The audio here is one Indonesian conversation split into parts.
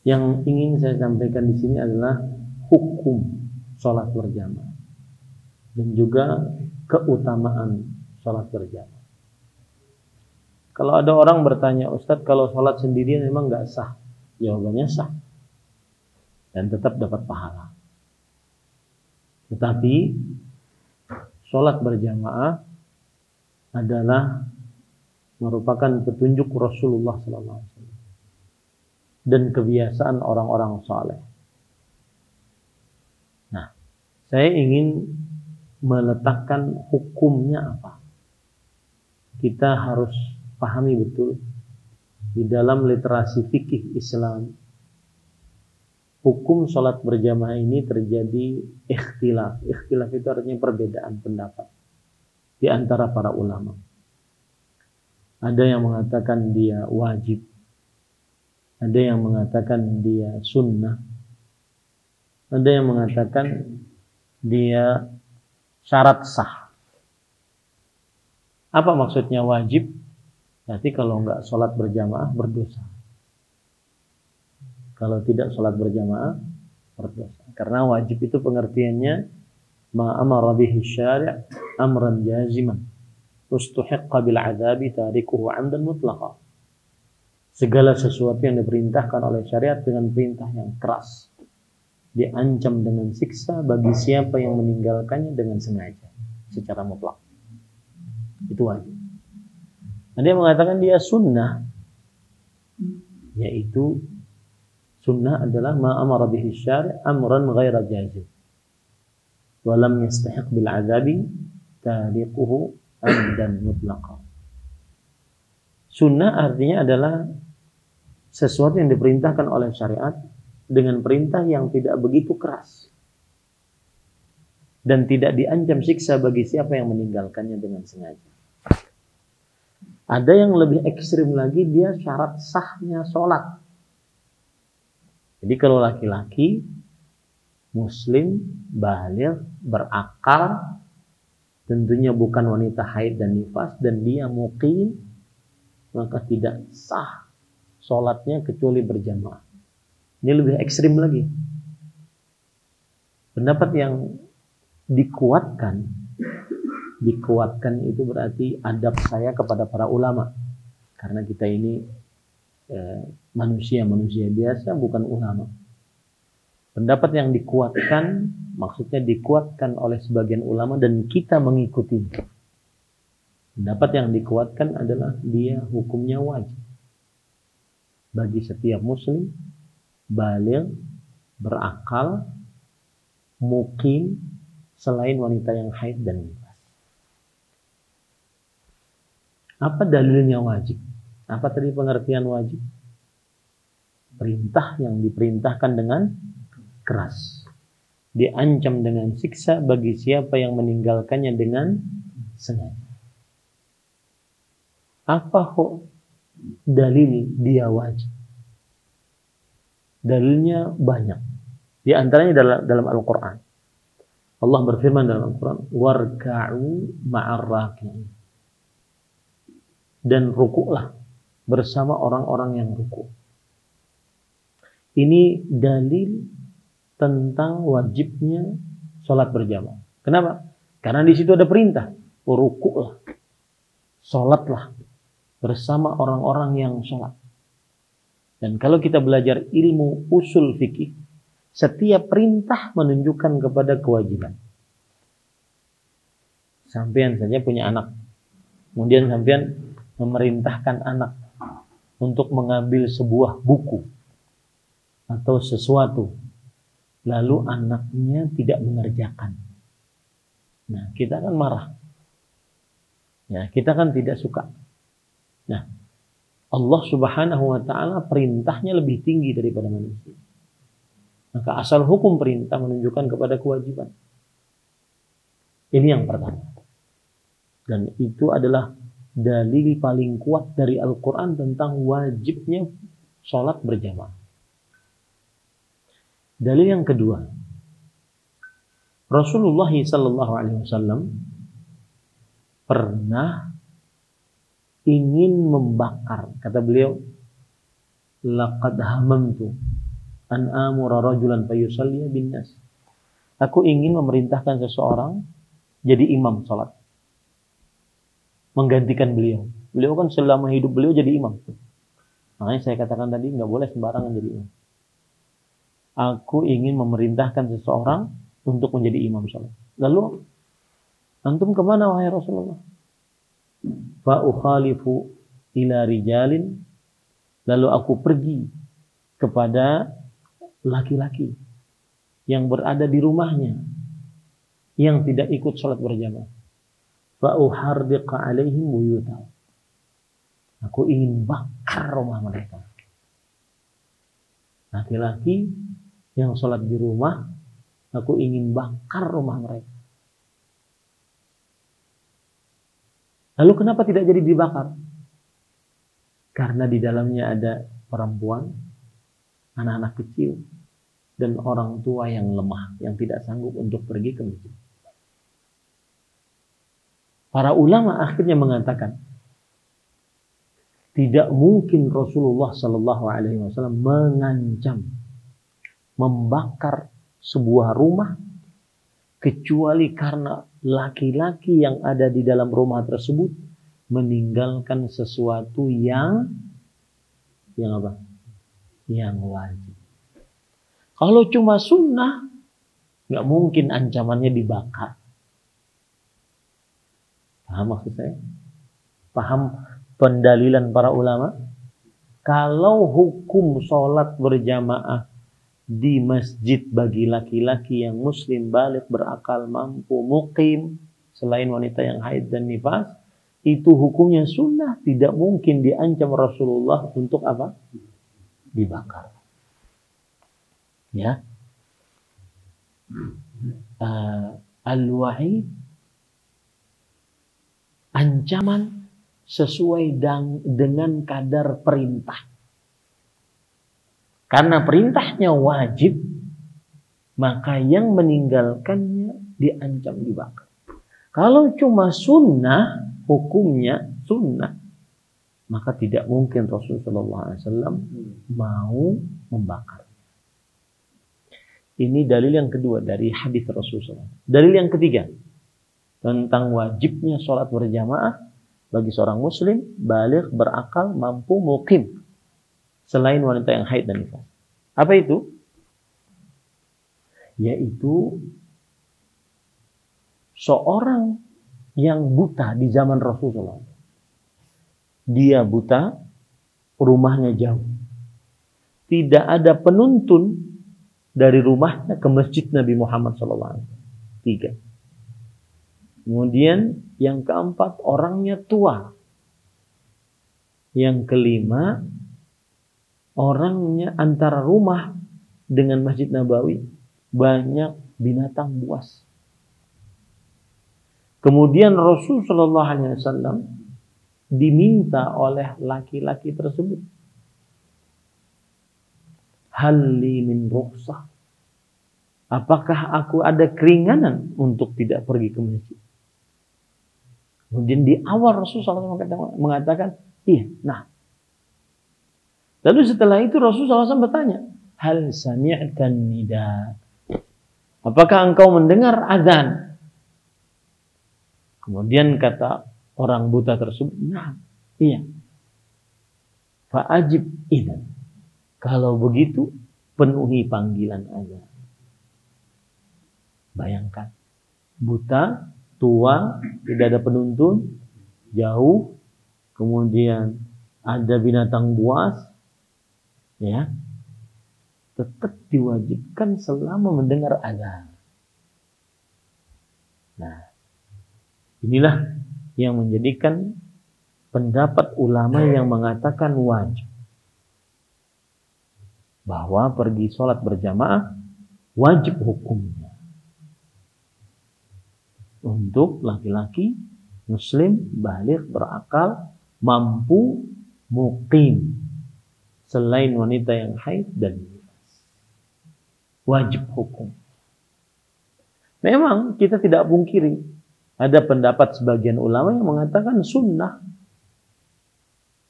Yang ingin saya sampaikan di sini adalah hukum sholat berjamaah dan juga keutamaan sholat berjamaah. Kalau ada orang bertanya, Ustadz, kalau sholat sendirian memang nggak sah? Jawabannya sah dan tetap dapat pahala. Tetapi sholat berjamaah adalah merupakan petunjuk Rasulullah SAW dan kebiasaan orang-orang saleh. Nah, saya ingin meletakkan hukumnya apa. Kita harus pahami betul di dalam literasi fikih Islam, hukum sholat berjamaah ini terjadi ikhtilaf. Ikhtilaf itu artinya perbedaan pendapat di antara para ulama. Ada yang mengatakan dia wajib, ada yang mengatakan dia sunnah, ada yang mengatakan dia syarat sah. Apa maksudnya wajib? Berarti kalau enggak sholat berjamaah berdosa. Kalau tidak sholat berjamaah berdosa. Karena wajib itu pengertiannya ma amara bihi syari' amran jaziman ustuhiqqa bil 'adzabi tarikuhu 'amdan mutlaqa. Segala sesuatu yang diperintahkan oleh syariat dengan perintah yang keras, diancam dengan siksa bagi siapa yang meninggalkannya dengan sengaja secara mutlak. Itu wajib. Ada yang mengatakan dia sunnah, yaitu sunnah adalah ma amara bihi syari' amran ghaira jazim wa lam yastahiq bil 'adzabi tariquhu amdan mutlaqa. Sunnah artinya adalah sesuatu yang diperintahkan oleh syariat dengan perintah yang tidak begitu keras dan tidak diancam siksa bagi siapa yang meninggalkannya dengan sengaja. Ada yang lebih ekstrim lagi, dia syarat sahnya sholat. Jadi kalau laki-laki muslim, baligh, berakal, tentunya bukan wanita haid dan nifas, dan dia muqim, maka tidak sah sholatnya kecuali berjamaah. Ini lebih ekstrim lagi. Pendapat yang dikuatkan itu berarti adab saya kepada para ulama, karena kita ini manusia biasa, bukan ulama. Pendapat yang dikuatkan maksudnya dikuatkan oleh sebagian ulama dan kita mengikuti. Pendapat yang dikuatkan adalah dia hukumnya wajib bagi setiap muslim baligh, berakal, muqim, selain wanita yang haid dan nifas. Apa dalilnya wajib? Apa tadi pengertian wajib? Perintah yang diperintahkan dengan keras, diancam dengan siksa bagi siapa yang meninggalkannya dengan sengaja. Apa dalil dia wajib? Dalilnya banyak. Di antaranya dalam Al-Quran. Allah berfirman dalam Al-Quran, warka'u ma'ar raki'in. Dan rukuklah bersama orang-orang yang rukuk. Ini dalil tentang wajibnya sholat berjamaah. Kenapa? Karena di situ ada perintah, rukuklah, sholatlah bersama orang-orang yang sholat. Dan kalau kita belajar ilmu usul fikih, setiap perintah menunjukkan kepada kewajiban. Sampean saja punya anak, kemudian sampean memerintahkan anak untuk mengambil sebuah buku atau sesuatu, lalu anaknya tidak mengerjakan. Nah, kita kan marah. Ya, kita kan tidak suka. Nah, Allah Subhanahu wa ta'ala perintahnya lebih tinggi daripada manusia. Maka asal hukum perintah menunjukkan kepada kewajiban. Ini yang pertama. Dan itu adalah dalil paling kuat dari Al-Quran tentang wajibnya sholat berjamaah. Dalil yang kedua, Rasulullah SAW pernah ingin membakar, kata beliau, laqad hamamtu an amura rajulan fayusalliya bin nas. Aku ingin memerintahkan seseorang jadi imam salat. Menggantikan beliau. Beliau kan selama hidup beliau jadi imam. Makanya saya katakan tadi nggak boleh sembarangan jadi imam. Aku ingin memerintahkan seseorang untuk menjadi imam salat. Lalu antum kemana wahai Rasulullah? Fa ukhalifu ila rijalin. Lalu aku pergi kepada laki-laki yang berada di rumahnya yang tidak ikut salat berjamaah. Fa uhardiqa alaihim buyutahum. Aku ingin bakar rumah mereka. Laki-laki yang salat di rumah, aku ingin bakar rumah mereka. Lalu kenapa tidak jadi dibakar? Karena di dalamnya ada perempuan, anak-anak kecil, dan orang tua yang lemah, yang tidak sanggup untuk pergi ke masjid. Para ulama akhirnya mengatakan, tidak mungkin Rasulullah Sallallahu Alaihi Wasallam mengancam membakar sebuah rumah kecuali karena laki-laki yang ada di dalam rumah tersebut meninggalkan sesuatu yang apa? Yang wajib. Kalau cuma sunnah, nggak mungkin ancamannya dibakar. Paham maksud saya? Paham pendalilan para ulama? Kalau hukum sholat berjamaah di masjid bagi laki-laki yang muslim, baligh, berakal, mampu, muqim, selain wanita yang haid dan nifas, itu hukumnya sunnah, tidak mungkin diancam Rasulullah untuk apa? Dibakar. Ya. Al-wa'id, ancaman sesuai dengan kadar perintah. Karena perintahnya wajib, maka yang meninggalkannya diancam dibakar. Kalau cuma sunnah, hukumnya sunnah, maka tidak mungkin Rasulullah SAW mau membakar. Ini dalil yang kedua dari hadis Rasulullah. Dalil yang ketiga tentang wajibnya sholat berjamaah bagi seorang muslim, baligh, berakal, mampu, muqim, selain wanita yang haid dan nifas. Apa itu? Yaitu seorang yang buta di zaman Rasulullah. Dia buta, rumahnya jauh. Tidak ada penuntun dari rumahnya ke masjid Nabi Muhammad SAW. 3. Kemudian yang keempat, orangnya tua. Yang kelima, orangnya antara rumah dengan Masjid Nabawi banyak binatang buas. Kemudian Rasul Shallallahu Alaihi Wasallam diminta oleh laki-laki tersebut, halli min rukhsah, apakah aku ada keringanan untuk tidak pergi ke masjid? Kemudian di awal Rasul SAW mengatakan, iya, nah. Lalu setelah itu Rasulullah SAW bertanya, hal sami'tan nida, apakah engkau mendengar azan? Kemudian kata orang buta tersebut, nah, iya. Fa'ajib idzan, kalau begitu penuhi panggilan azan. Bayangkan, buta, tua, tidak ada penuntun, jauh, kemudian ada binatang buas, ya, tetap diwajibkan selama mendengar azan. Nah, inilah yang menjadikan pendapat ulama yang mengatakan wajib, bahwa pergi sholat berjamaah wajib hukumnya untuk laki-laki muslim, baligh, berakal, mampu, muqim, selain wanita yang haid dan nifas. Wajib hukum. Memang kita tidak pungkiri, ada pendapat sebagian ulama yang mengatakan sunnah.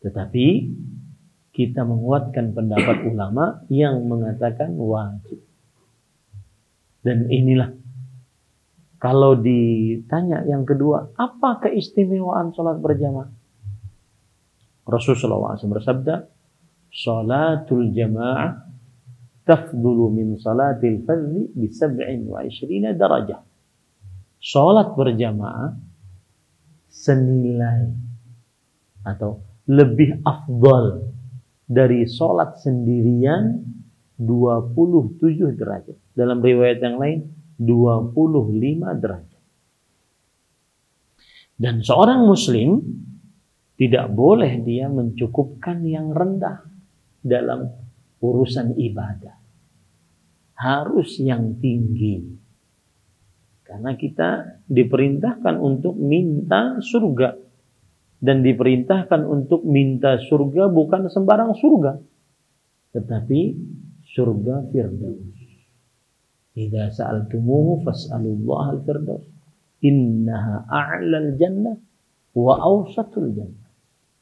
Tetapi kita menguatkan pendapat ulama yang mengatakan wajib. Dan inilah, kalau ditanya yang kedua, apa keistimewaan sholat berjamaah? Rasulullah SAW bersabda, "Sholatul jamaah tafdulu min salatil fardhi bi 27 darajah." Sholat berjamaah senilai atau lebih afdal dari sholat sendirian 27 derajat. Dalam riwayat yang lain 25 derajat. Dan seorang muslim tidak boleh dia mencukupkan yang rendah dalam urusan ibadah. Harus yang tinggi. Karena kita diperintahkan untuk minta surga. Dan diperintahkan untuk minta surga bukan sembarang surga. Tetapi surga Firdaus. Idza sa'altumuhu fas'alullaha al-firdaus. Innaha a'lal jannah wa awsatul jannah.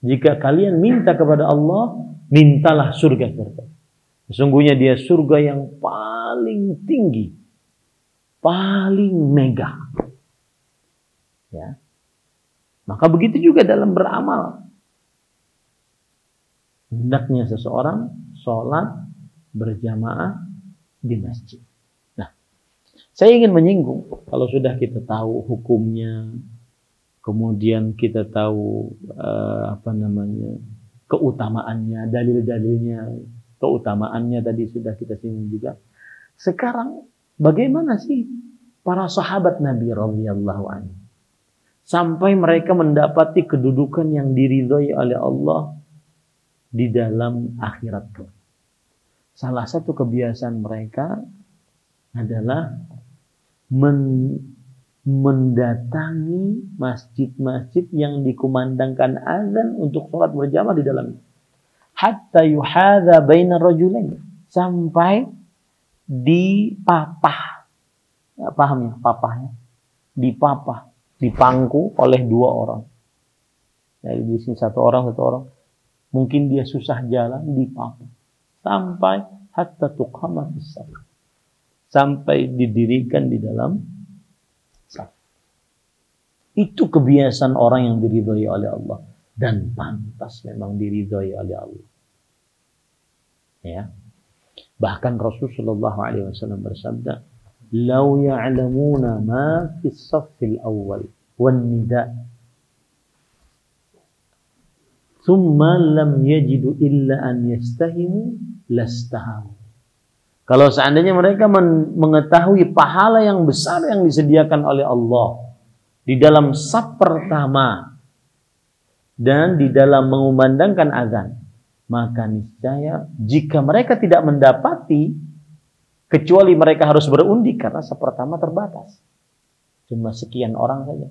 Jika kalian minta kepada Allah, mintalah surga Firdaus. Sesungguhnya dia surga yang paling tinggi, paling megah. Ya. Maka begitu juga dalam beramal. Hendaknya seseorang sholat berjamaah di masjid. Nah, saya ingin menyinggung, kalau sudah kita tahu hukumnya, kemudian kita tahu keutamaannya, dalil-dalilnya, keutamaannya tadi sudah kita singgung juga. Sekarang bagaimana sih para sahabat Nabi radhiyallahu anhu sampai mereka mendapati kedudukan yang diridhai oleh Allah di dalam akhirat kelak? Salah satu kebiasaan mereka adalah mendatangi masjid-masjid yang dikumandangkan azan untuk sholat berjamaah di dalamnya. Hatta yuhadha bainar rajulain, sampai dipapah. Ya, paham ya papahnya? Dipapah, dipangku oleh dua orang. Jadi di sini satu orang. Mungkin dia susah jalan, dipapah. Sampai hatta tuqama as-saf. Sampai didirikan di dalam saf. Itu kebiasaan orang yang diridhai oleh Allah. Dan pantas memang diridhai oleh Allah. Ya. Bahkan Rasulullah SAW bersabda, "Lau ya'lamuna ma fi as-saffil awwal wan nida' thumma lam yajidu illa an yastahimu lastahamu." Kalau seandainya mereka mengetahui pahala yang besar yang disediakan oleh Allah di dalam saf pertama dan di dalam mengumandangkan azan, maka niscaya jika mereka tidak mendapati, kecuali mereka harus berundi karena saf pertama terbatas, cuma sekian orang saja,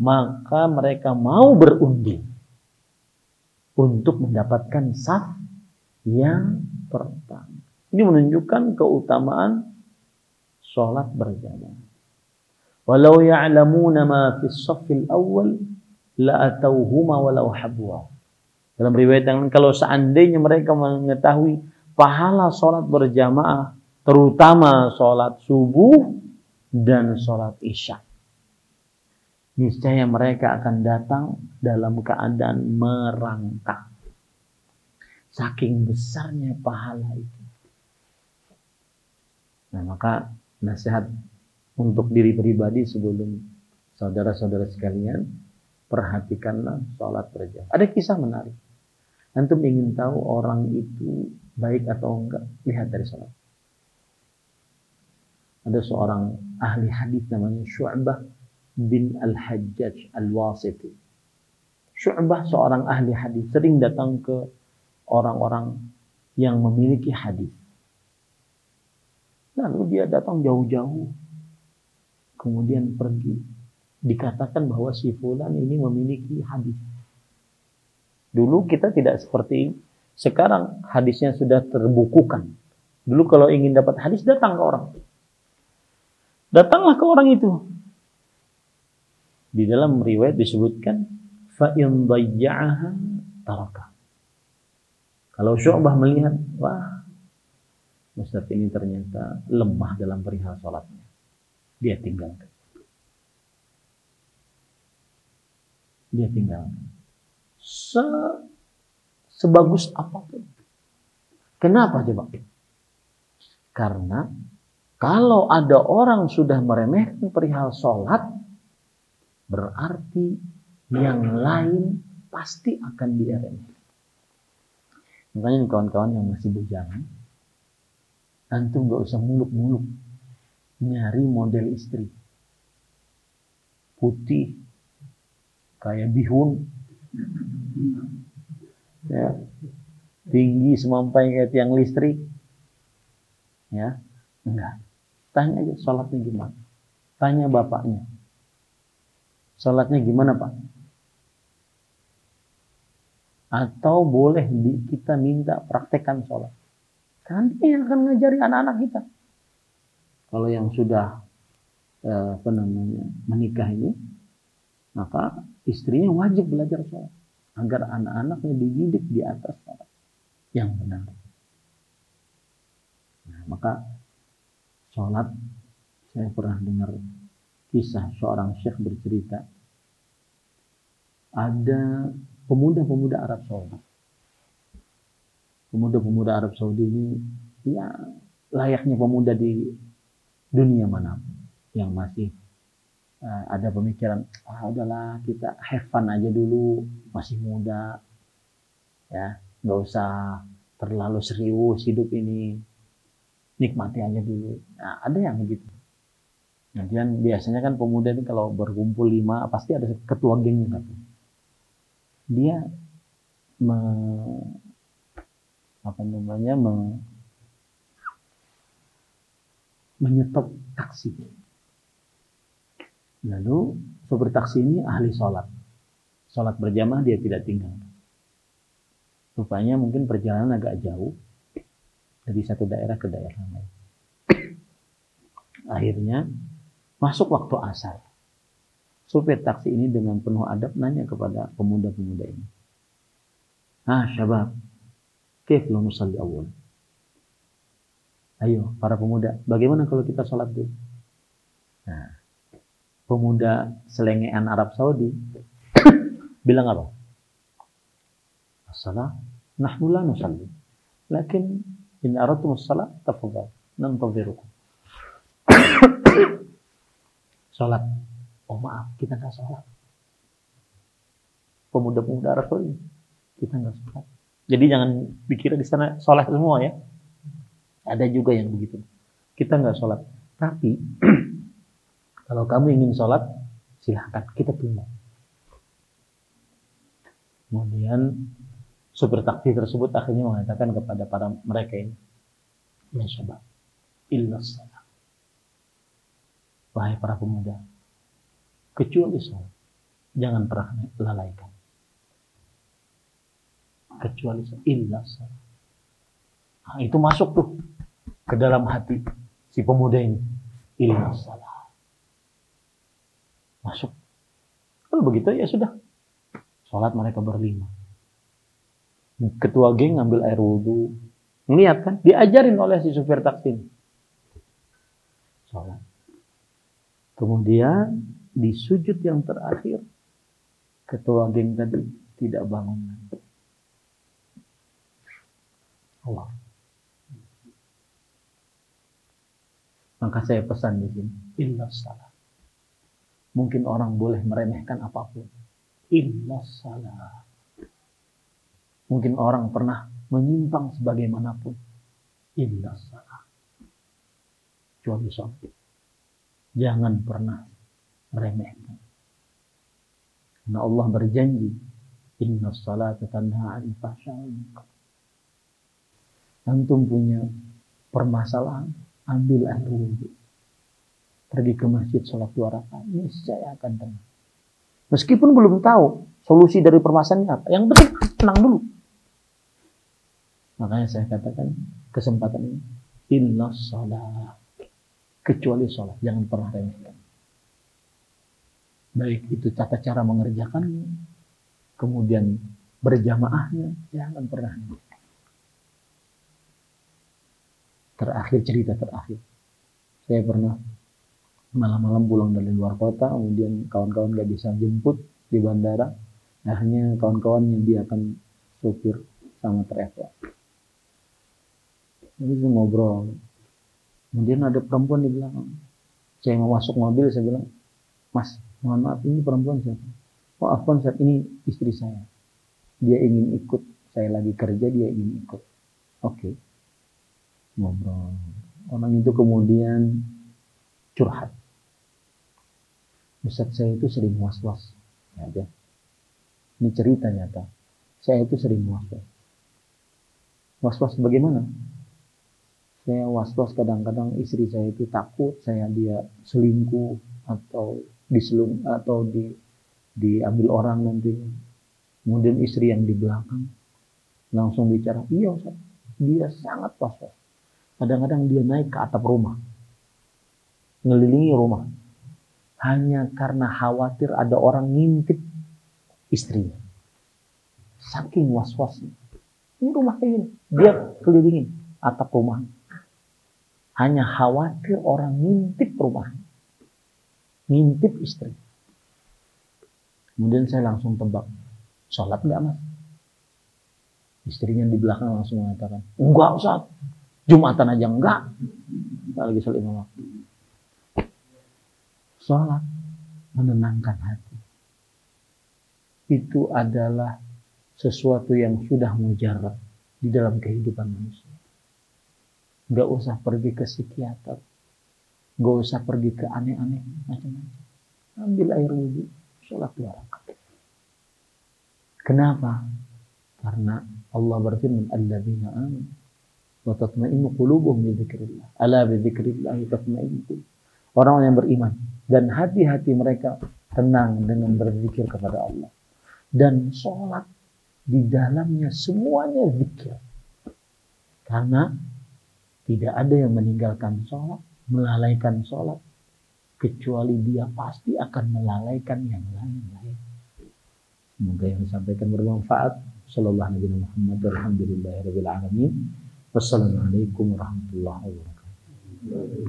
maka mereka mau berundi untuk mendapatkan saf yang pertama. Ini menunjukkan keutamaan sholat berjamaah. Walau ya'lamuna ma fi as-saffil awwal la atauhuma walau habwa. Dalam riwayat yang kalau seandainya mereka mengetahui pahala sholat berjamaah, terutama sholat subuh dan sholat isya, niscaya mereka akan datang dalam keadaan merangkak. Saking besarnya pahala itu. Nah, maka nasihat untuk diri pribadi sebelum saudara-saudara sekalian, perhatikanlah sholat berjamaah. Ada kisah menarik. Antum ingin tahu orang itu baik atau enggak? Lihat dari sholat. Ada seorang ahli hadis namanya Syu'bah bin Al-Hajjaj Al-Wasiti. Syu'bah seorang ahli hadis, sering datang ke orang-orang yang memiliki hadis. Lalu dia datang jauh-jauh, kemudian pergi. Dikatakan bahwa si fulan ini memiliki hadis. Dulu kita tidak seperti sekarang, hadisnya sudah terbukukan. Dulu kalau ingin dapat hadis, datang ke orang. Datanglah ke orang itu. Di dalam riwayat disebutkan, fa in dayya'aha taraka. Kalau Syu'bah melihat, wah, Ustadz ini ternyata lemah dalam perihal sholatnya, dia tinggalkan. Dia tinggalkan. Sebagus apapun. Kenapa coba? Karena kalau ada orang sudah meremehkan perihal sholat, berarti yang lain pasti akan dia remehkan. Makanya nih kawan-kawan yang masih bujang, antum gak usah muluk-muluk nyari model istri putih kayak bihun, ya, tinggi semampai kayak tiang listrik, ya, enggak. Tanya aja sholatnya gimana, tanya bapaknya, sholatnya gimana Pak? Atau boleh kita minta praktekkan sholat, kan dia yang akan ngajari anak-anak kita. Kalau yang sudah menikah ini, maka istrinya wajib belajar sholat agar anak-anaknya dididik di atas sholat yang benar. Nah, maka sholat, saya pernah dengar kisah seorang syekh bercerita, ada pemuda-pemuda Arab Saudi. Pemuda-pemuda Arab Saudi ini ya layaknya pemuda di dunia manapun yang masih ada pemikiran, udahlah kita have fun aja dulu, masih muda, ya nggak usah terlalu serius hidup ini, nikmati aja dulu. Nah, ada yang begitu. Kemudian biasanya kan pemuda ini kalau berkumpul 5 pasti ada ketua gengnya satu. Dia menyetop taksi. Lalu sopir taksi ini ahli sholat. Sholat berjamaah dia tidak tinggal. Rupanya mungkin perjalanan agak jauh dari satu daerah ke daerah lain. Akhirnya masuk waktu asar. Sopir taksi ini dengan penuh adab nanya kepada pemuda-pemuda ini. Syabab, kaif lo nusalli awal? Ayo para pemuda, bagaimana kalau kita sholat dulu? Nah, pemuda selengean Arab Saudi bilang apa? As-salah nahnu la nusalli, lakin in aradtum as-salah tafadhal nantadhirukum. Sholat. Oh maaf, kita nggak sholat. Pemuda-pemuda Arab Saudi, kita nggak sholat. Jadi jangan dikira di sana sholat semua ya. Ada juga yang begitu. Kita nggak sholat. Tapi kalau kamu ingin sholat, silahkan kita tunggu. Kemudian supir taksi tersebut akhirnya mengatakan kepada para mereka ini, ya syabab, illa shalah. Wahai para pemuda, kecuali sholat, jangan pernah lalaikan. Kecuali sholat, illa sholat. Nah, itu masuk tuh ke dalam hati si pemuda ini, illa sholat. Masuk. Kalau begitu ya sudah, sholat mereka berlima. Ketua geng ngambil air wudhu, ngeliat kan, diajarin oleh si supir taksi ini. Sholat. Kemudian di sujud yang terakhir, ketua geng tadi tidak bangun. Allah. Maka saya pesan di sini, illa salah. Mungkin orang boleh meremehkan apapun, illa salah. Mungkin orang pernah menyimpang sebagaimanapun, illa salah. Kecuali sholat. Jangan pernah meremehkan. Karena Allah berjanji, inna salata tanha 'anil fahsya'i wal munkar. Antum punya permasalahan, ambil air wudhu, pergi ke masjid sholat 2 rakaat, niscaya akan tenang. Meskipun belum tahu solusi dari permasalahannya apa, yang penting tenang dulu. Makanya saya katakan kesempatan ini, inna salat, kecuali sholat, jangan pernah remehkan. Baik itu tata cara mengerjakannya, kemudian berjamaahnya, jangan pernah remehkan. cerita terakhir. Saya pernah malam-malam pulang dari luar kota, kemudian kawan-kawan gak bisa jemput di bandara. Akhirnya kawan-kawannya dia akan supir sama travel. Jadi ngobrol. Kemudian ada perempuan di belakang. Saya mau masuk mobil, saya bilang, Mas, mohon maaf, ini perempuan siapa? Oh, Afwan, saat ini istri saya. Dia ingin ikut. Saya lagi kerja, dia ingin ikut. Oke. Ngobrol. Orang itu kemudian curhat. Ustaz, saya itu sering was-was. Ya, ini cerita nyata. Saya itu sering was-was. Was-was bagaimana? Saya was-was kadang-kadang istri saya itu takut dia selingkuh atau diambil orang nanti. Kemudian istri yang di belakang langsung bicara, iya Ustaz, dia sangat was-was. Kadang-kadang dia naik ke atap rumah, ngelilingi rumah, hanya karena khawatir ada orang ngintip istrinya. Saking was-wasnya. Ini rumah kayak gini, dia kelilingin atap rumah. Hanya khawatir orang ngintip rumah, ngintip istri. Kemudian saya langsung tebak, sholat enggak Mas? Istrinya di belakang langsung mengatakan, enggak Ustaz, Jumatan aja enggak. Enggak lagi sholat lima waktu. Sholat menenangkan hati. Itu adalah sesuatu yang sudah mujarab di dalam kehidupan manusia. Enggak usah pergi ke psikiater, enggak usah pergi ke aneh-aneh macam-macam. Ambil air wudhu, sholat 2 rakaat. Kenapa? Karena Allah berfirman, alladzina amanu wa tatma'innu qulubuhum bi dzikrillah. Ala bi dzikrillah tatma'innul qulub. Orang yang beriman dan hati-hati mereka tenang dengan berzikir kepada Allah. Dan sholat di dalamnya semuanya zikir. Karena tidak ada yang meninggalkan sholat, melalaikan sholat, kecuali dia pasti akan melalaikan yang lain-lain. Semoga yang disampaikan bermanfaat. Sallallahu alaihi Muhammad walhamdulillahirabbil alamin. Wassalamualaikum warahmatullahi wabarakatuh.